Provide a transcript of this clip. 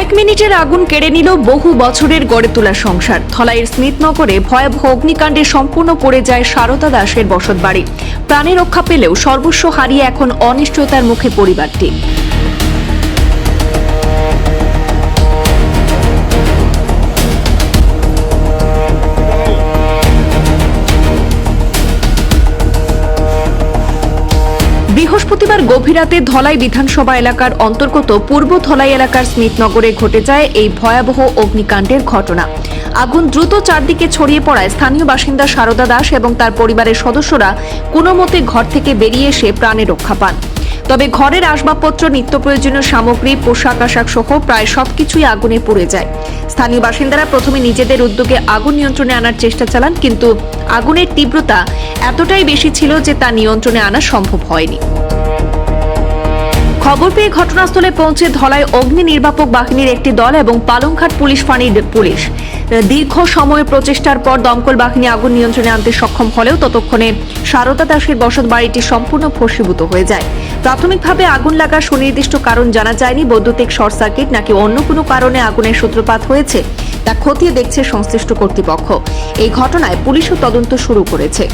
কয়েক মিনিটের আগুন কেড়ে নিল বহু বছরের গড়ে তোলা সংসার। ধলাইয়ের স্মিথনগরে ভয়াবহ অগ্নিকাণ্ডে সম্পূর্ণ পড়ে যায় সারদা দাসের বসতবাড়ি। প্রাণে রক্ষা পেলেও সর্বস্ব হারিয়ে এখন অনিশ্চয়তার মুখে পরিবারটি। বৃহস্পতিবার গভীর রাতে ধলাই বিধানসভা এলাকার অন্তর্গত পূর্ব ধলাই এলাকার স্মিথনগরে ঘটে যায় এই ভয়াবহ অগ্নিকাণ্ডের ঘটনা। আগুন দ্রুত চারদিকে ছড়িয়ে পড়ায় স্থানীয় বাসিন্দা সারদা দাস এবং তার পরিবারের সদস্যরা কোনো মতে ঘর থেকে বেরিয়ে এসে প্রাণে রক্ষা পান। তবে ঘরের আসবাবপত্র, নিত্য প্রয়োজনীয় সামগ্রী, পোশাক আশাক সহ প্রায় সবকিছুই আগুনে পুড়ে যায়। স্থানীয় বাসিন্দারা প্রথমে নিজেদের উদ্যোগে আগুন নিয়ন্ত্রণে আনার চেষ্টা চালান, কিন্তু আগুনের তীব্রতা এতটাই বেশি ছিল যে তা নিয়ন্ত্রণে আনা সম্ভব হয়নি। খবর পেয়ে ঘটনাস্থলে পৌঁছে ধলাই অগ্নি নির্বাপক বাহিনীর একটি দল এবং পালংঘাট পুলিশ ফাঁড়ির পুলিশ। দীর্ঘ সময়ের প্রচেষ্টার পর দমকল বাহিনী আগুন নিয়ন্ত্রণে আনতে সক্ষম হলেও ততক্ষণে সারদা দাসের বসত বাড়িটি সম্পূর্ণ ভস্মীভূত হয়ে যায়। প্রাথমিকভাবে আগুন লাগার সুনির্দিষ্ট কারণ জানা যায়নি। বৈদ্যুতিক শর্ট সার্কিট নাকি অন্য কোনো কারণে আগুনের সূত্রপাত হয়েছে তা খতিয়ে দেখছে সংশ্লিষ্ট কর্তৃপক্ষ। এই ঘটনায় পুলিশও তদন্ত শুরু করেছে।